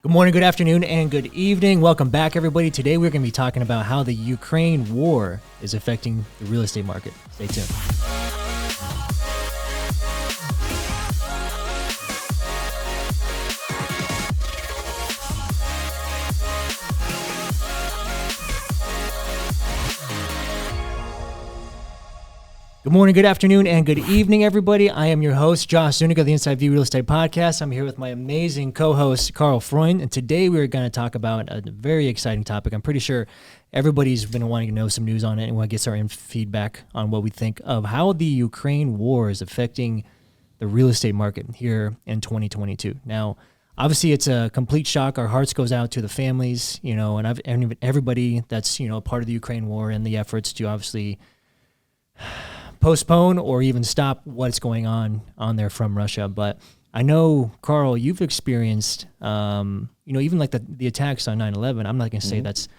Good morning, good afternoon, and good evening. Welcome back, everybody. Today we're going to be talking about how the Ukraine war is affecting the real estate market. Stay tuned. Good morning, good afternoon, and good evening, everybody. I am your host, Josh Zuniga of the Inside View Real Estate Podcast. I'm here with my amazing co-host, Carl Freund, and today we're going to talk about a very exciting topic. I'm pretty sure everybody's been wanting to know some news on it and want to get our feedback on what we think of how the Ukraine war is affecting the real estate market here in 2022. Now, obviously, it's a complete shock. Our hearts goes out to the families, and everybody that's, part of the Ukraine war and the efforts to obviously postpone or even stop what's going on there from Russia. But I know, Carl, you've experienced, even like the attacks on 9/11. I'm not going to say that's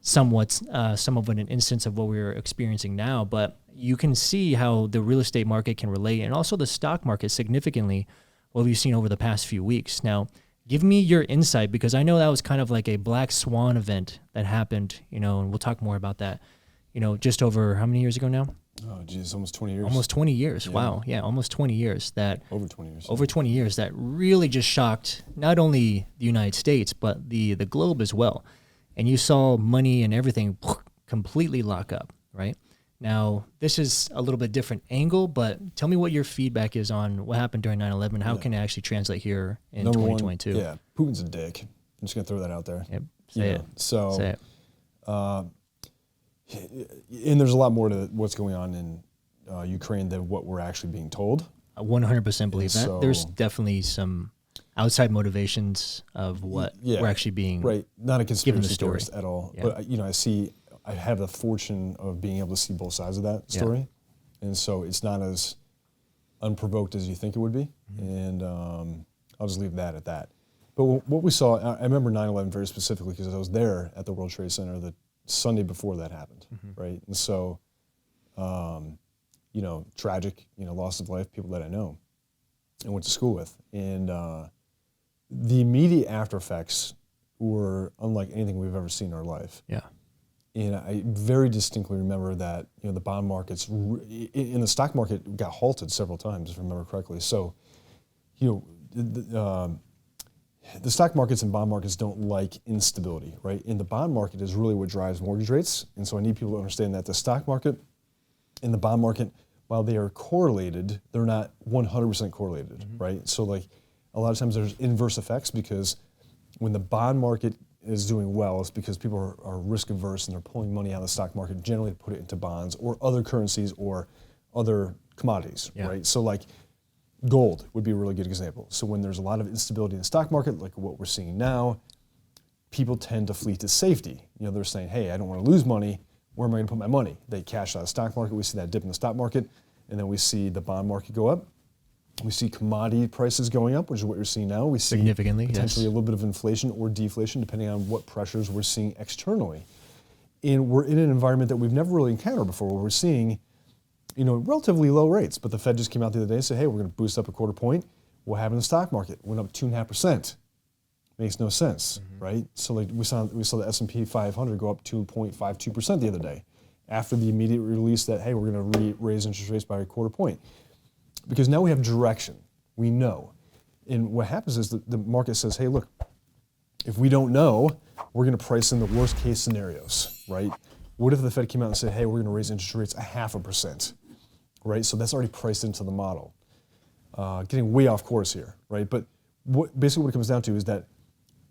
somewhat some of an instance of what we're experiencing now, but you can see how the real estate market can relate, and also the stock market significantly, what we've seen over the past few weeks. Now, give me your insight, because I know that was kind of like a black swan event that happened, and we'll talk more about that, just over how many years ago now? Oh, geez, almost 20 years. Almost 20 years. Yeah. Wow. Yeah, almost 20 years. Over 20 years. Over 20 years that really just shocked not only the United States, but the globe as well. And you saw money and everything completely lock up, right? Now, this is a little bit different angle, but tell me what your feedback is on what happened during 9/11. How can it actually translate here in 2022? Putin's a dick. I'm just going to throw that out there. Yep. Say it. Say it. And there's a lot more to what's going on in Ukraine than what we're actually being told. I 100% believe that. So, there's definitely some outside motivations of what we're actually being not a conspiracy story theorist at all. Yeah. But I have the fortune of being able to see both sides of that story, and so it's not as unprovoked as you think it would be. And I'll just leave that at that. But what we saw, I remember 9/11 very specifically because I was there at the World Trade Center the Sunday before that happened, right? And so, tragic, loss of life, people that I know and went to school with. And the immediate after effects were unlike anything we've ever seen in our life. Yeah. And I very distinctly remember that, the bond markets, in the stock market got halted several times, if I remember correctly. So, the stock markets and bond markets don't like instability, right? And the bond market is really what drives mortgage rates. And so I need people to understand that the stock market and the bond market, while they are correlated, they're not 100% correlated, right? So like a lot of times there's inverse effects, because when the bond market is doing well, it's because people are risk averse and they're pulling money out of the stock market generally to put it into bonds or other currencies or other commodities, right? So like gold would be a really good example. So when there's a lot of instability in the stock market, like what we're seeing now, people tend to flee to safety. They're saying, hey, I don't want to lose money. Where am I going to put my money? They cash out of the stock market. We see that dip in the stock market, and then we see the bond market go up. We see commodity prices going up, which is what you're seeing now. We see significantly, potentially a little bit of inflation or deflation, depending on what pressures we're seeing externally. And we're in an environment that we've never really encountered before, where we're seeing relatively low rates, but the Fed just came out the other day and said, hey, we're going to boost up a quarter point. What happened in the stock market? Went up 2.5%. Makes no sense, right? So like we saw the S&P 500 go up 2.52% the other day after the immediate release that, hey, we're going to raise interest rates by a quarter point. Because now we have direction. We know. And what happens is the market says, hey, look, if we don't know, we're going to price in the worst case scenarios, right? What if the Fed came out and said, hey, we're going to raise interest rates 0.5%? Right, so that's already priced into the model. Getting way off course here, right? But basically what it comes down to is that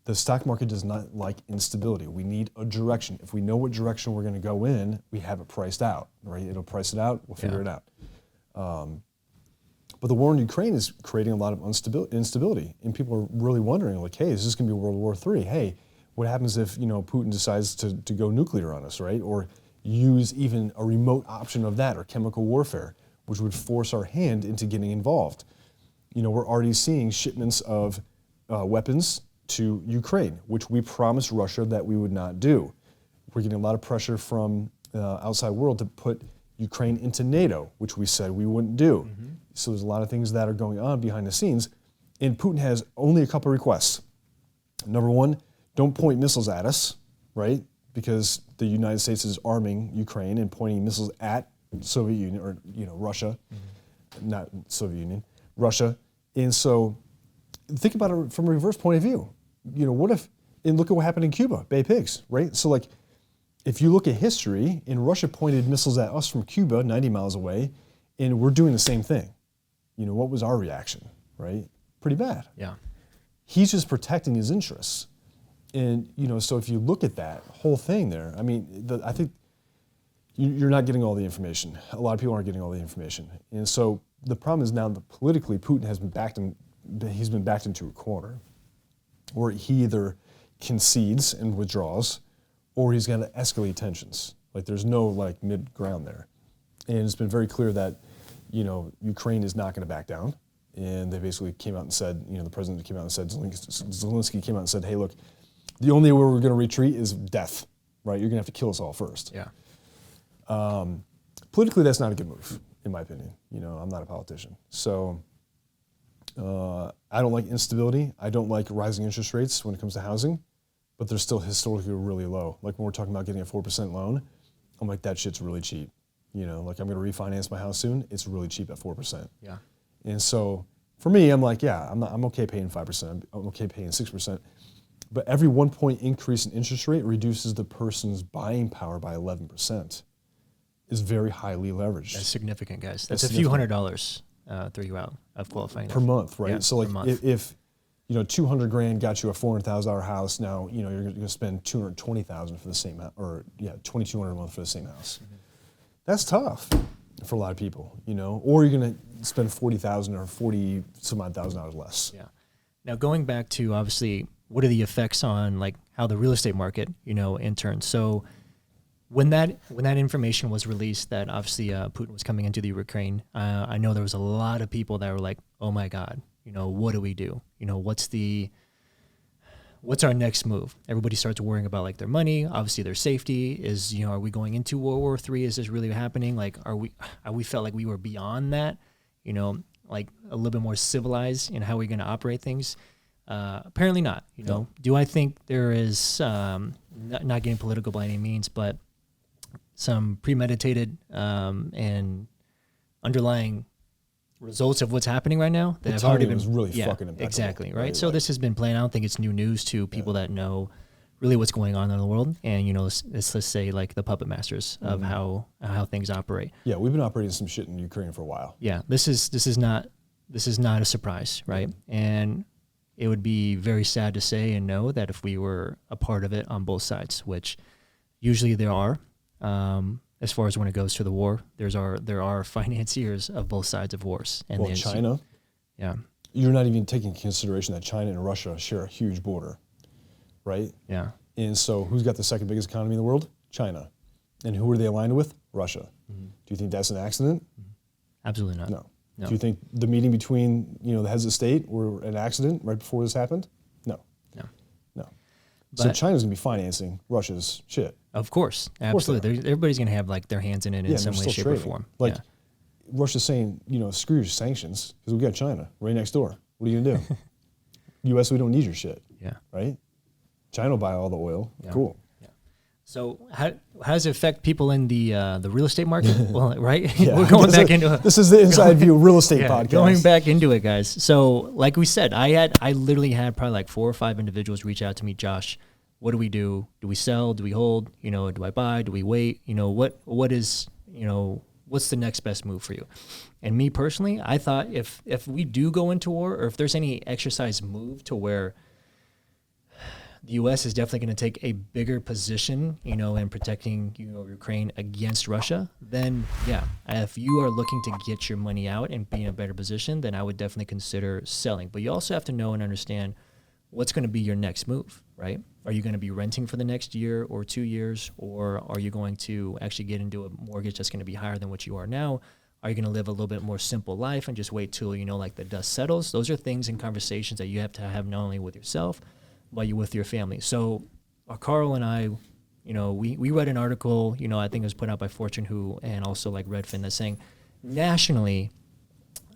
the stock market does not like instability. We need a direction. If we know what direction we're going to go in, we have it priced out, right? It'll price it out. We'll figure it out. But the war in Ukraine is creating a lot of instability, and people are really wondering, like, hey, is this going to be World War III? Hey, what happens if Putin decides to go nuclear on us, right? Or use even a remote option of that, or chemical warfare, which would force our hand into getting involved. We're already seeing shipments of weapons to Ukraine, which we promised Russia that we would not do. We're getting a lot of pressure from the outside world to put Ukraine into NATO, which we said we wouldn't do. So there's a lot of things that are going on behind the scenes, and Putin has only a couple of requests. Number one, don't point missiles at us, right? Because the United States is arming Ukraine and pointing missiles at Soviet Union or Russia, not Soviet Union, Russia. And so think about it from a reverse point of view. What if, and look at what happened in Cuba, Bay Pigs, right? So like, if you look at history, and Russia pointed missiles at us from Cuba, 90 miles away, and we're doing the same thing. What was our reaction, right? Pretty bad. Yeah. He's just protecting his interests. And, so if you look at that whole thing there, I mean, I think you're not getting all the information. A lot of people aren't getting all the information. And so the problem is now that politically Putin has he's been backed into a corner where he either concedes and withdraws or he's going to escalate tensions. Like there's no like mid ground there. And it's been very clear that, Ukraine is not going to back down. And they basically came out and said, the president came out and said, Zelensky came out and said, hey, look, the only way we're going to retreat is death, right? You're going to have to kill us all first. Yeah. Politically, that's not a good move, in my opinion. I'm not a politician. So I don't like instability. I don't like rising interest rates when it comes to housing, but they're still historically really low. Like when we're talking about getting a 4% loan, I'm like, that shit's really cheap. Like I'm going to refinance my house soon. It's really cheap at 4%. Yeah. And so for me, I'm like, yeah, I'm okay paying 5%. I'm okay paying 6%. But every 1 point increase in interest rate reduces the person's buying power by 11%. Is very highly leveraged. That's significant, guys. That's a few $100s throw you out of qualifying per month, right? Yeah, so like if 200 grand got you a $400,000 house, now you're going to spend 220,000 for the same house, or 2,200 a month for the same house. Mm-hmm. That's tough for a lot of people, Or you're going to spend 40,000 or 40 some odd $1,000 less. Yeah. Now going back to obviously, what are the effects on like how the real estate market, in turn? So when that information was released that obviously Putin was coming into the Ukraine, I know there was a lot of people that were like, oh my God, what do we do? What's our next move? Everybody starts worrying about like their money, obviously their safety. Is, are we going into World War III? Is this really happening? Like, are we felt like we were beyond that, like a little bit more civilized in how we're going to operate things? Apparently not, No. Do I think there is, not getting political by any means, but some premeditated and underlying results of what's happening right now that have already been really fucking impeccable. Exactly, right? So this has been playing. I don't think it's new news to people that know really what's going on in the world, and let's say like the puppet masters of how things operate. Yeah, we've been operating some shit in Ukraine for a while. Yeah, this is not a surprise, right? And it would be very sad to say and know that if we were a part of it on both sides, which usually there are. As far as when it goes to the war, there are financiers of both sides of wars. And China. Yeah. You're not even taking into consideration that China and Russia share a huge border, right? Yeah. And so who's got the second biggest economy in the world? China. And who are they aligned with? Russia. Mm-hmm. Do you think that's an accident? Absolutely not. No. No. Do you think the meeting between the heads of state were an accident right before this happened? No. No. No. So China's going to be financing Russia's shit. Of course. Absolutely. Everybody's going to have like their hands in it in some way, shape, or form. Like Russia's saying, screw your sanctions because we got China right next door. What are you going to do? U.S., we don't need your shit. Yeah. Right? China will buy all the oil. Yeah. Cool. Yeah. So how does it affect people in the real estate market? Well, right? Yeah. We're going back into this is the Inside View Real Estate podcast. Going back into it, guys. So like we said, I literally had probably like 4 or 5 individuals reach out to me, Josh. What do we do? Do we sell? Do we hold? Do I buy? Do we wait? What is, what's the next best move for you? And me personally, I thought if we do go into war, or if there's any exercise move to where the U.S. is definitely going to take a bigger position, in protecting, Ukraine against Russia, then yeah, if you are looking to get your money out and be in a better position, then I would definitely consider selling. But you also have to know and understand what's going to be your next move, right? Are you going to be renting for the next year or 2 years, or are you going to actually get into a mortgage that's going to be higher than what you are now? Are you going to live a little bit more simple life and just wait till, like the dust settles? Those are things and conversations that you have to have not only with yourself, but with your family. So Carl and I, we read an article, I think it was put out by Fortune and also like Redfin, that's saying nationally,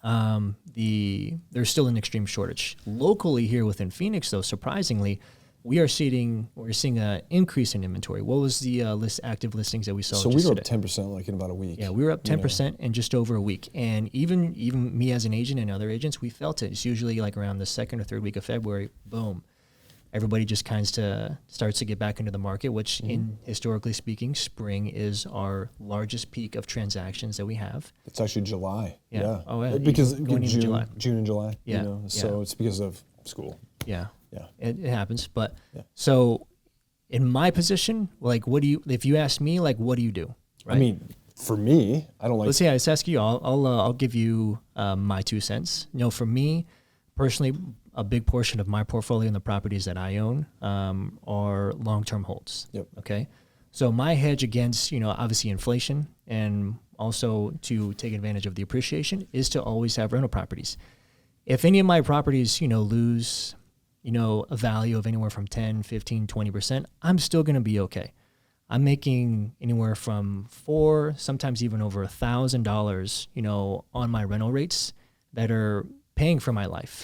there's still an extreme shortage. Locally here within Phoenix, though, surprisingly, we're seeing an increase in inventory. What was the active listings that we saw? So we were up 10% like in about a week. Yeah, we were up 10% in just over a week. And even me as an agent and other agents, we felt it. It's usually like around the second or third week of February, boom. Everybody just kind of starts to get back into the market, which in historically speaking, spring is our largest peak of transactions that we have. It's actually July. Yeah. Oh, yeah. Because Going into July. June and July. Yeah. So it's because of school. Yeah. Yeah. It happens. But so in my position, like, if you ask me, like, what do you do? Right? I mean, for me, I don't like. Let's see. Let's ask you. I'll give you my 2 cents. For me personally, a big portion of my portfolio and the properties that I own are long-term holds. Yep. Okay. So my hedge against, obviously inflation and also to take advantage of the appreciation is to always have rental properties. If any of my properties, lose, a value of anywhere from 10, 15, 20%, I'm still going to be okay. I'm making anywhere from $400, sometimes even over $1,000, on my rental rates that are paying for my life.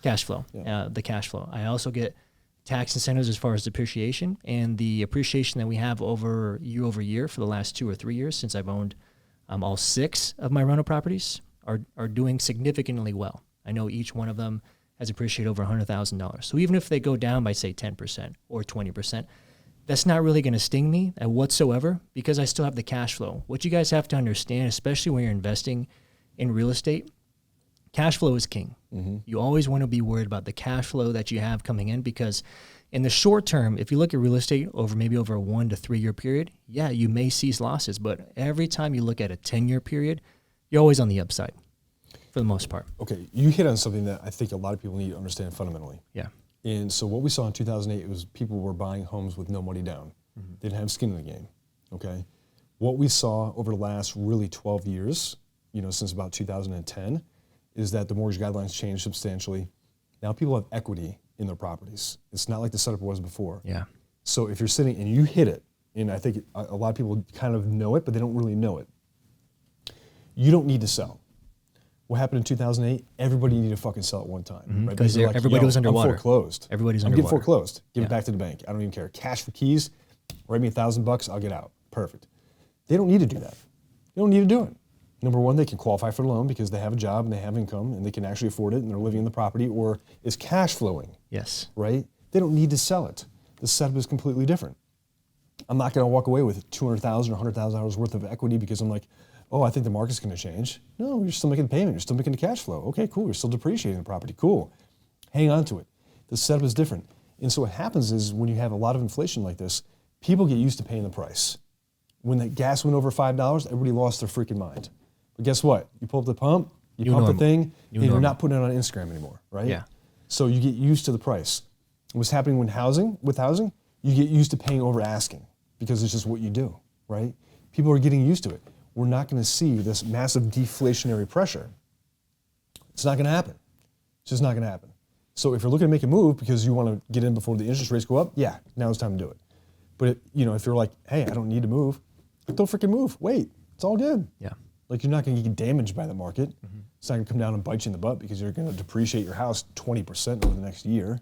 Cash flow, the cash flow. I also get tax incentives as far as depreciation, and the appreciation that we have over year for the last 2 or 3 years since I've owned all 6 of my rental properties are doing significantly well. I know each one of them has appreciated over $100,000. So even if they go down by, say, 10% or 20%, that's not really going to sting me whatsoever because I still have the cash flow. What you guys have to understand, especially when you're investing in real estate, cash flow is king. You always want to be worried about the cash flow that you have coming in because in the short term, if you look at real estate maybe over a 1 to 3 year period, you may see losses. But every time you look at a 10-year period, you're always on the upside for the most part. Okay, you hit on something that I think a lot of people need to understand fundamentally. Yeah. And so what we saw in 2008 was people were buying homes with no money down. They didn't have skin in the game, okay? What we saw over the last really 12 years, since about 2010, is that the mortgage guidelines changed substantially. Now people have equity in their properties. It's not like the setup was before. Yeah. So if you're sitting and you hit it, and I think a lot of people kind of know it, but they don't really know it, you don't need to sell. What happened in 2008? Everybody needed to fucking sell at one time. Right? Because everybody was underwater. I'm foreclosed. Everybody's I'm underwater. getting foreclosed. Give it back to the bank. I don't even care. Cash for keys. Write me $1,000. I'll get out. Perfect. They don't need to do that. They don't need to do it. Number one, they can qualify for the loan because they have a job and they have income and they can actually afford it and they're living in the property or is cash flowing. Yes. Right? They don't need to sell it. The setup is completely different. I'm not going to walk away with $200,000 or $100,000 worth of equity because I'm like, oh, I think the market's going to change. No, you're still making the payment. You're still making the cash flow. Okay, cool. You're still depreciating the property. Cool. Hang on to it. The setup is different. And so what happens is when you have a lot of inflation like this, people get used to paying the price. When the gas went over $5, everybody lost their freaking mind. But guess what? You pull up the pump, you pump the thing, and you're not putting it on Instagram anymore, right? Yeah. So you get used to the price. What's happening with housing, you get used to paying over asking because it's just what you do, right? People are getting used to it. We're not going to see this massive deflationary pressure. It's not going to happen. It's just not going to happen. So if you're looking to make a move because you want to get in before the interest rates go up, now it's time to do it. But if you're like, hey, I don't need to move, don't freaking move. Wait, it's all good. Yeah. Like you're not going to get damaged by the market. It's not going to come down and bite you in the butt because you're going to depreciate your house 20% over the next year.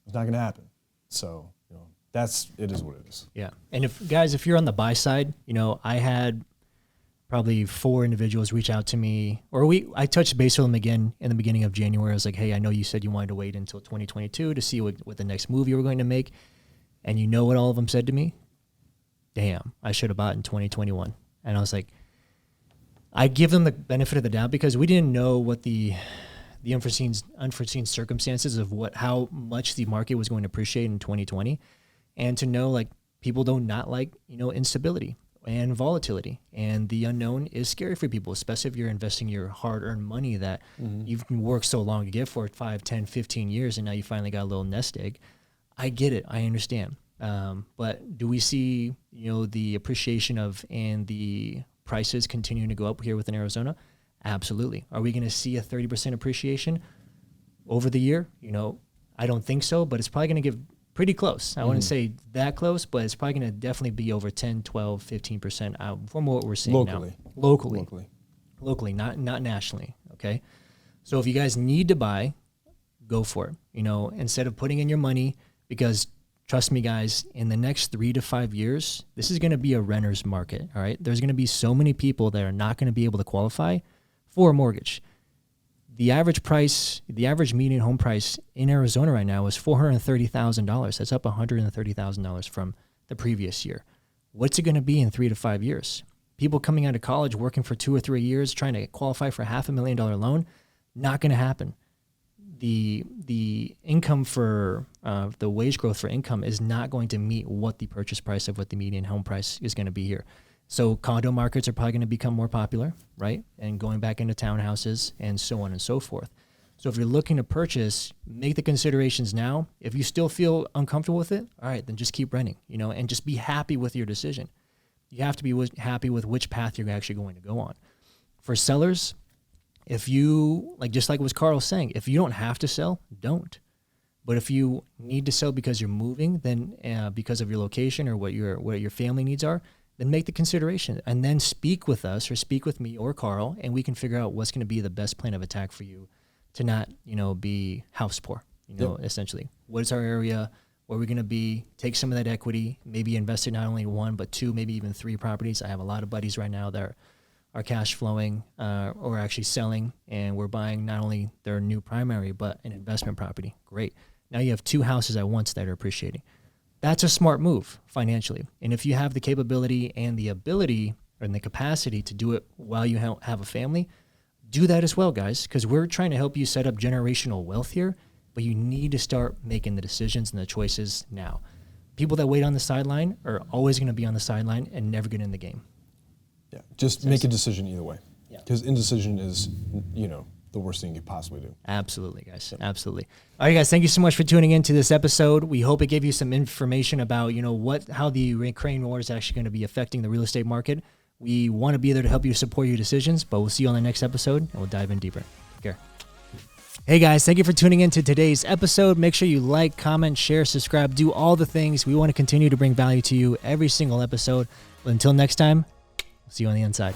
It's not going to happen. So, it is what it is. Yeah. And if you're on the buy side, I had probably 4 individuals reach out to me, or I touched base with them again in the beginning of January. I was like, hey, I know you said you wanted to wait until 2022 to see what the next move you were going to make. And you know what all of them said to me? Damn, I should have bought in 2021. And I was like, I give them the benefit of the doubt because we didn't know what the unforeseen circumstances of how much the market was going to appreciate in 2020. And to know people do not like, instability and volatility, and the unknown is scary for people, especially if you're investing your hard-earned money that you've worked so long to get for 5, 10, 15 years, and now you finally got a little nest egg. I get it. I understand. But do we see, the appreciation and the prices continuing to go up here within Arizona? Absolutely. Are we going to see a 30% appreciation over the year? I don't think so, but it's probably going to give pretty close. I wouldn't say that close, but it's probably going to definitely be over 10, 12, 15% out from what we're seeing now. Locally, not nationally, okay? So if you guys need to buy, go for it. Instead of putting in your money, because trust me, guys, in the next 3 to 5 years, this is going to be a renter's market. All right. There's going to be so many people that are not going to be able to qualify for a mortgage. The average price, the average median home price in Arizona right now is $430,000. That's up $130,000 from the previous year. What's it going to be in 3 to 5 years? People coming out of college, working for 2 or 3 years, trying to qualify for a $500,000 loan, not going to happen. The income for the wage growth for income is not going to meet what the purchase price of what the median home price is going to be here. So condo markets are probably going to become more popular, right? And going back into townhouses and so on and so forth. So if you're looking to purchase, make the considerations now. If you still feel uncomfortable with it, all right, then just keep renting, and just be happy with your decision. You have to be happy with which path you're actually going to go on. For sellers, if you, just like what Carl was saying, if you don't have to sell, don't. But if you need to sell because you're moving, then because of your location or what your family needs are, then make the consideration and then speak with us or speak with me or Carl, and we can figure out what's going to be the best plan of attack for you to not, be house poor, essentially. What is our area? Where we're going to be? Take some of that equity, maybe invest in not only 1, but 2, maybe even 3 properties. I have a lot of buddies right now that are cash flowing or actually selling, and we're buying not only their new primary, but an investment property. Great. Now you have 2 houses at once that are appreciating. That's a smart move financially. And if you have the capability and the ability and the capacity to do it while you have a family, do that as well, guys, because we're trying to help you set up generational wealth here, but you need to start making the decisions and the choices now. People that wait on the sideline are always going to be on the sideline and never get in the game. Yeah, just make a decision either way. Because indecision is, the worst thing you could possibly do. Absolutely, guys. Yep. Absolutely. All right, guys. Thank you so much for tuning into this episode. We hope it gave you some information about, how the Ukraine war is actually going to be affecting the real estate market. We want to be there to help you support your decisions, but we'll see you on the next episode, and we'll dive in deeper. Take care. Hey, guys. Thank you for tuning in to today's episode. Make sure you like, comment, share, subscribe, do all the things. We want to continue to bring value to you every single episode. But until next time, we'll see you on the inside.